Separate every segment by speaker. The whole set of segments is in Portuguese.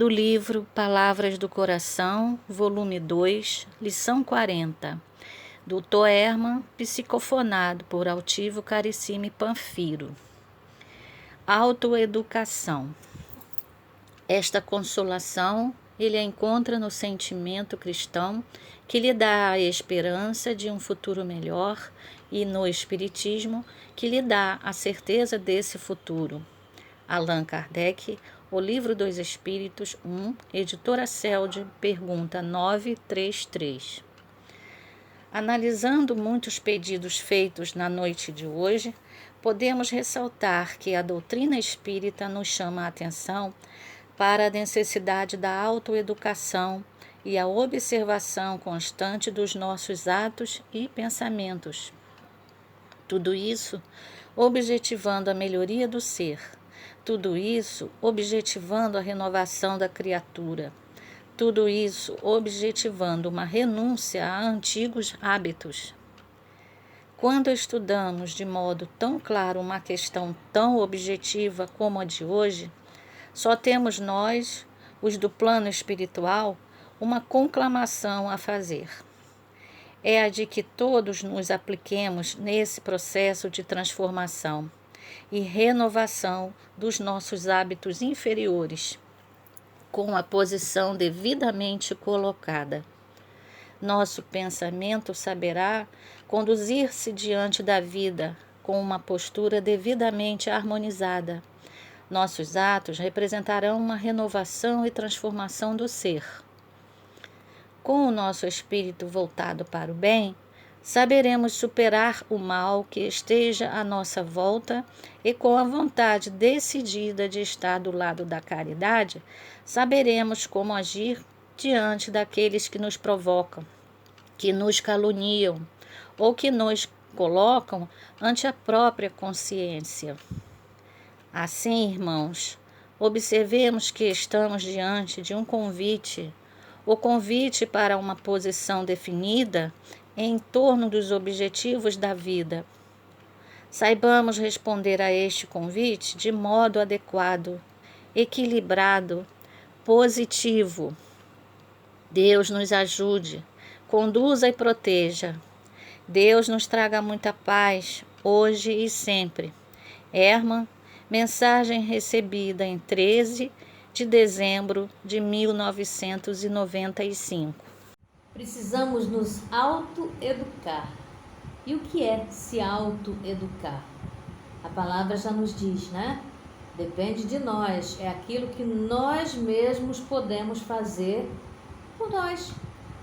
Speaker 1: do livro Palavras do Coração, volume 2, lição 40, do Toerman, psicofonado por Altivo Carissime Panfiro. Autoeducação. Esta consolação ele a encontra no sentimento cristão que lhe dá a esperança de um futuro melhor e no espiritismo que lhe dá a certeza desse futuro. Allan Kardec, O Livro dos Espíritos 1, Editora Celde, pergunta 933. Analisando muitos pedidos feitos na noite de hoje, podemos ressaltar que a doutrina espírita nos chama a atenção para a necessidade da autoeducação e a observação constante dos nossos atos e pensamentos. Tudo isso objetivando a melhoria do ser. Tudo isso objetivando a renovação da criatura. Tudo isso objetivando uma renúncia a antigos hábitos. Quando estudamos de modo tão claro uma questão tão objetiva como a de hoje, só temos nós, os do plano espiritual, uma conclamação a fazer. É a de que todos nos apliquemos nesse processo de transformação e renovação dos nossos hábitos inferiores, com a posição devidamente colocada. Nosso pensamento saberá conduzir-se diante da vida com uma postura devidamente harmonizada. Nossos atos representarão uma renovação e transformação do ser. Com o nosso espírito voltado para o bem, saberemos superar o mal que esteja à nossa volta e com a vontade decidida de estar do lado da caridade, saberemos como agir diante daqueles que nos provocam, que nos caluniam ou que nos colocam ante a própria consciência. Assim, irmãos, observemos que estamos diante de um convite, o convite para uma posição definida em torno dos objetivos da vida. Saibamos responder a este convite de modo adequado, equilibrado, positivo. Deus nos ajude, conduza e proteja. Deus nos traga muita paz, hoje e sempre. Herman, mensagem recebida em 13 de dezembro de 1995.
Speaker 2: Precisamos nos autoeducar. E o que é se autoeducar? A palavra já nos diz, né? Depende de nós, é aquilo que nós mesmos podemos fazer por nós.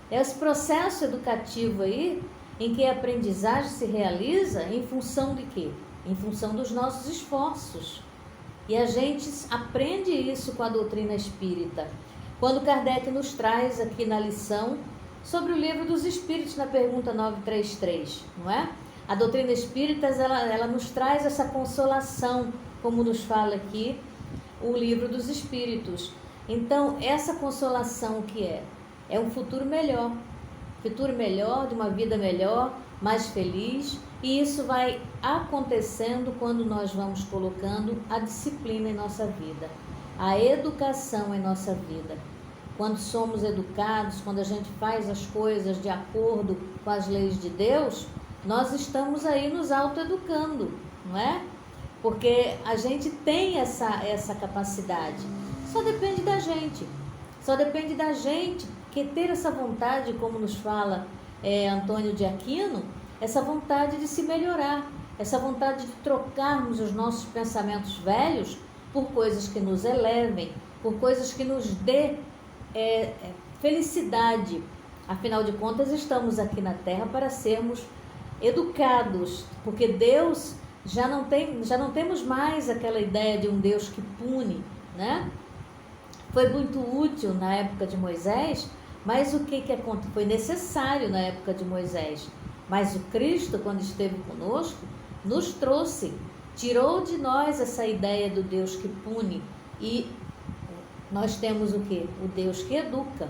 Speaker 2: É esse processo educativo aí, em que a aprendizagem se realiza em função de quê? Em função dos nossos esforços. E a gente aprende isso com a doutrina espírita. Quando Kardec nos traz aqui na lição sobre o Livro dos Espíritos, na pergunta 933, não é? A doutrina espírita, ela nos traz essa consolação, como nos fala aqui o Livro dos Espíritos. Então, essa consolação que é um futuro melhor de uma vida melhor, mais feliz, e isso vai acontecendo quando nós vamos colocando a disciplina em nossa vida, a educação em nossa vida. Quando somos educados, quando a gente faz as coisas de acordo com as leis de Deus, nós estamos aí nos autoeducando, não é? Porque a gente tem essa capacidade. Só depende da gente. Só depende da gente que ter essa vontade, como nos fala Antônio de Aquino, essa vontade de se melhorar, essa vontade de trocarmos os nossos pensamentos velhos por coisas que nos elevem, por coisas que nos dê felicidade. Afinal de contas, estamos aqui na Terra para sermos educados, porque Deus já não temos mais aquela ideia de um Deus que pune, né? Foi muito útil na época de Moisés, mas o que aconteceu? Foi necessário na época de Moisés. Mas o Cristo, quando esteve conosco, nos trouxe, tirou de nós essa ideia do Deus que pune, e nós temos o quê? O Deus que educa,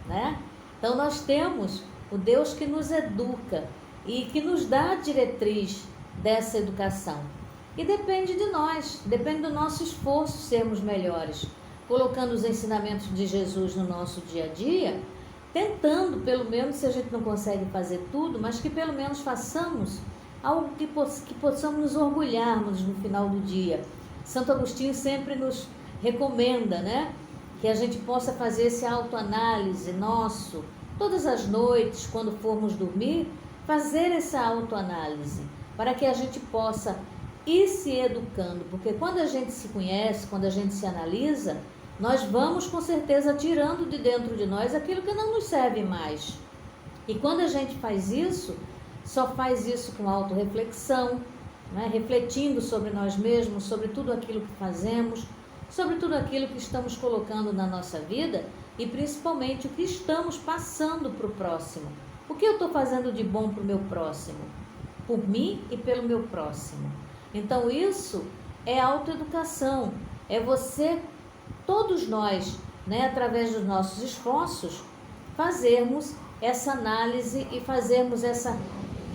Speaker 2: né? Então nós temos o Deus que nos educa e que nos dá a diretriz dessa educação. E depende de nós, depende do nosso esforço sermos melhores. colocando os ensinamentos de Jesus no nosso dia a dia, tentando, pelo menos, se a gente não consegue fazer tudo, mas que pelo menos façamos algo que possamos nos orgulharmos no final do dia. Santo Agostinho sempre nos recomenda, né, que a gente possa fazer esse autoanálise nosso, todas as noites, quando formos dormir, fazer essa autoanálise, para que a gente possa ir se educando, porque quando a gente se conhece, quando a gente se analisa, nós vamos com certeza tirando de dentro de nós aquilo que não nos serve mais. E quando a gente faz isso, só faz isso com autorreflexão, né? Refletindo sobre nós mesmos, sobre tudo aquilo que fazemos, sobre tudo aquilo que estamos colocando na nossa vida e principalmente o que estamos passando para o próximo. O que eu estou fazendo de bom para o meu próximo? Por mim e pelo meu próximo. Então isso é autoeducação, é você, todos nós, né, através dos nossos esforços, fazermos essa análise e fazermos essa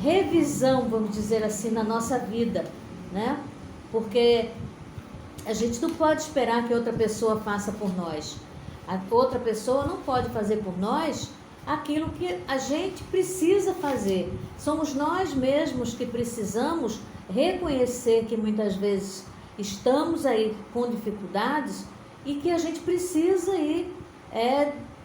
Speaker 2: revisão, vamos dizer assim, na nossa vida, né? Porque a gente não pode esperar que outra pessoa faça por nós. A outra pessoa não pode fazer por nós aquilo que a gente precisa fazer. Somos nós mesmos que precisamos reconhecer que muitas vezes estamos aí com dificuldades e que a gente precisa ir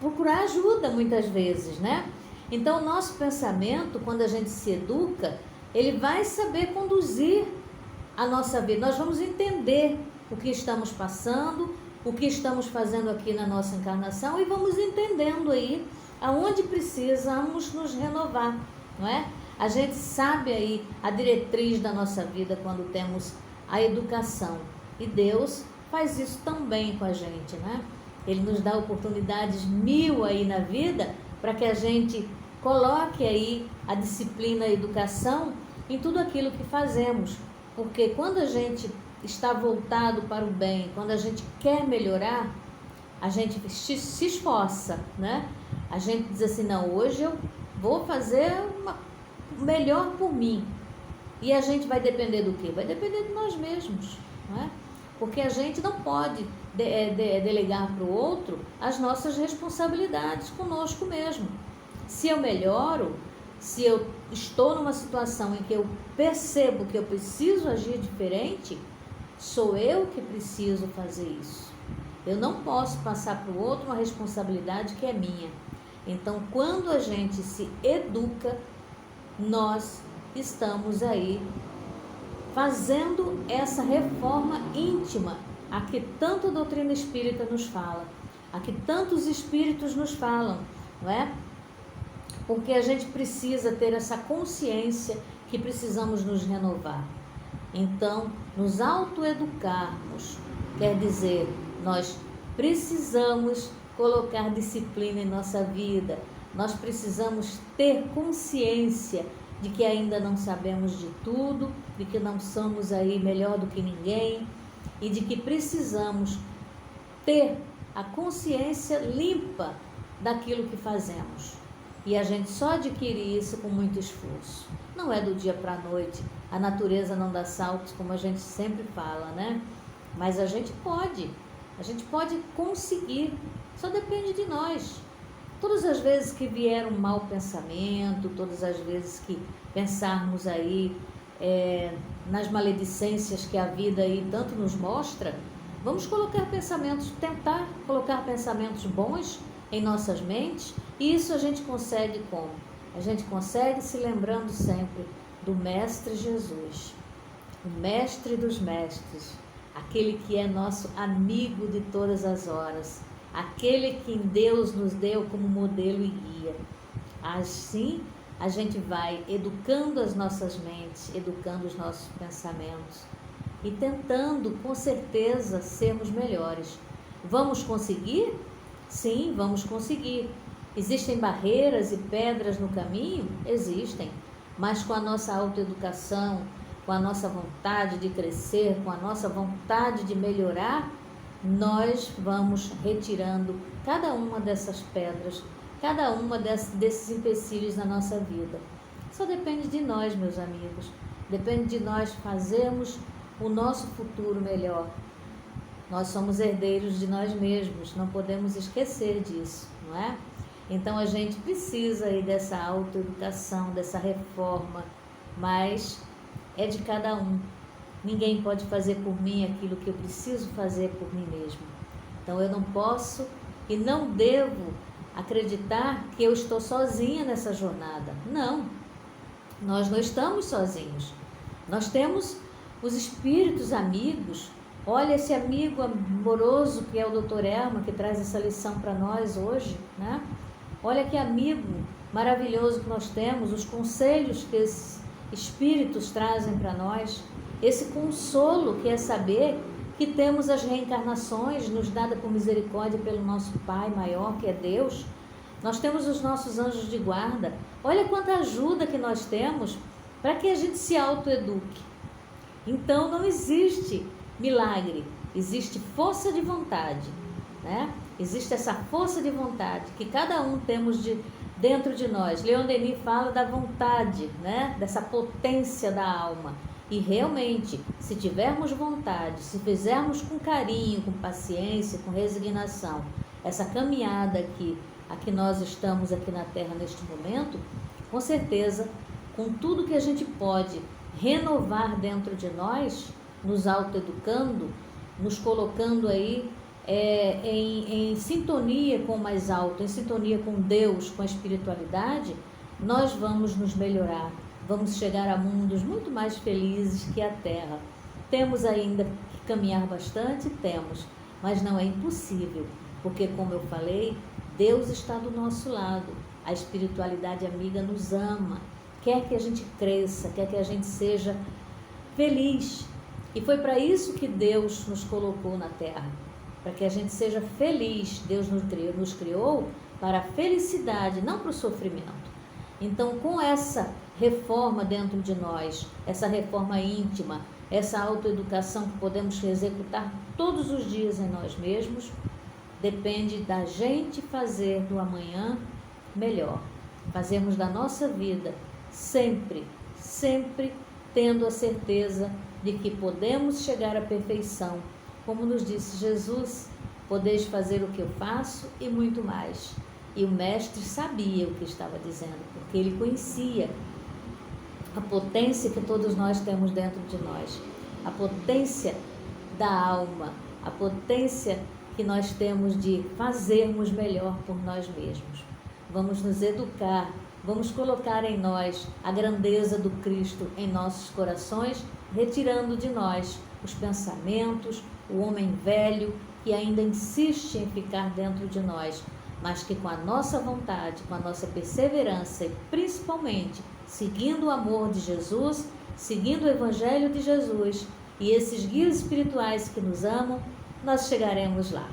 Speaker 2: procurar ajuda muitas vezes, né? Então, o nosso pensamento, quando a gente se educa, ele vai saber conduzir a nossa vida. Nós vamos entender o que estamos passando, o que estamos fazendo aqui na nossa encarnação e vamos entendendo aí aonde precisamos nos renovar, não é? A gente sabe aí a diretriz da nossa vida quando temos a educação. E Deus faz isso também com a gente, né? Ele nos dá oportunidades 1000 aí na vida para que a gente coloque aí a disciplina, a educação em tudo aquilo que fazemos. Porque quando a gente está voltado para o bem, quando a gente quer melhorar, a gente se esforça, né? A gente diz assim, não, hoje eu vou fazer o melhor por mim. E a gente vai depender do quê? Vai depender de nós mesmos, não é? Porque a gente não pode delegar para o outro as nossas responsabilidades conosco mesmo. Se eu melhoro, se eu estou numa situação em que eu percebo que eu preciso agir diferente, sou eu que preciso fazer isso. Eu não posso passar para o outro uma responsabilidade que é minha. Então, quando a gente se educa, nós estamos aí fazendo essa reforma íntima a que tanto a doutrina espírita nos fala, a que tantos espíritos nos falam, não é? Porque a gente precisa ter essa consciência que precisamos nos renovar. Então, nos autoeducarmos, quer dizer, nós precisamos colocar disciplina em nossa vida, nós precisamos ter consciência de que ainda não sabemos de tudo, de que não somos aí melhor do que ninguém e de que precisamos ter a consciência limpa daquilo que fazemos. E a gente só adquire isso com muito esforço. Não é do dia para a noite, a natureza não dá saltos, como a gente sempre fala, né? Mas a gente pode conseguir, só depende de nós. Todas as vezes que vier um mau pensamento, todas as vezes que pensarmos aí nas maledicências que a vida aí tanto nos mostra, vamos tentar colocar pensamentos bons em nossas mentes, e isso a gente consegue como? A gente consegue se lembrando sempre do Mestre Jesus, o Mestre dos Mestres, aquele que é nosso amigo de todas as horas, aquele que Deus nos deu como modelo e guia. Assim, a gente vai educando as nossas mentes, educando os nossos pensamentos e tentando, com certeza, sermos melhores. Vamos conseguir? Sim, vamos conseguir. Existem barreiras e pedras no caminho? Existem. Mas com a nossa autoeducação, com a nossa vontade de crescer, com a nossa vontade de melhorar, nós vamos retirando cada uma dessas pedras, cada uma desses empecilhos na nossa vida. Só depende de nós, meus amigos. Depende de nós fazermos o nosso futuro melhor. Nós somos herdeiros de nós mesmos, não podemos esquecer disso, não é? Então a gente precisa aí dessa autoeducação, dessa reforma, mas é de cada um. Ninguém pode fazer por mim aquilo que eu preciso fazer por mim mesmo. Então eu não posso e não devo acreditar que eu estou sozinha nessa jornada. Não, nós não estamos sozinhos. Nós temos os espíritos amigos. Olha esse amigo amoroso que é o Dr. Herman, que traz essa lição para nós hoje, né? Olha que amigo maravilhoso que nós temos, os conselhos que esses espíritos trazem para nós, esse consolo que é saber que temos as reencarnações nos dada por misericórdia pelo nosso Pai maior, que é Deus. Nós temos os nossos anjos de guarda. Olha quanta ajuda que nós temos para que a gente se autoeduque. Então não existe milagre, existe força de vontade, né? Existe essa força de vontade que cada um temos dentro de nós. Leon Denis fala da vontade, né? Dessa potência da alma. E realmente, se tivermos vontade, se fizermos com carinho, com paciência, com resignação, essa caminhada aqui, a que nós estamos aqui na Terra neste momento, com certeza, com tudo que a gente pode renovar dentro de nós, nos autoeducando, nos colocando aí em sintonia com o mais alto, em sintonia com Deus, com a espiritualidade, nós vamos nos melhorar, vamos chegar a mundos muito mais felizes que a Terra. Temos ainda que caminhar bastante? Temos, mas não é impossível, porque como eu falei, Deus está do nosso lado, a espiritualidade amiga nos ama, quer que a gente cresça, quer que a gente seja feliz. E foi para isso que Deus nos colocou na Terra, para que a gente seja feliz. Deus nos criou para a felicidade, não para o sofrimento. Então, com essa reforma dentro de nós, essa reforma íntima, essa autoeducação que podemos executar todos os dias em nós mesmos, depende da gente fazer do amanhã melhor. Fazermos da nossa vida sempre, sempre tendo a certeza de que podemos chegar à perfeição. Como nos disse Jesus, podeis fazer o que eu faço e muito mais. E o Mestre sabia o que estava dizendo, porque ele conhecia a potência que todos nós temos dentro de nós, a potência da alma, a potência que nós temos de fazermos melhor por nós mesmos. Vamos nos educar, vamos colocar em nós a grandeza do Cristo em nossos corações, retirando de nós os pensamentos, o homem velho que ainda insiste em ficar dentro de nós, mas que com a nossa vontade, com a nossa perseverança e principalmente seguindo o amor de Jesus, seguindo o Evangelho de Jesus e esses guias espirituais que nos amam, nós chegaremos lá.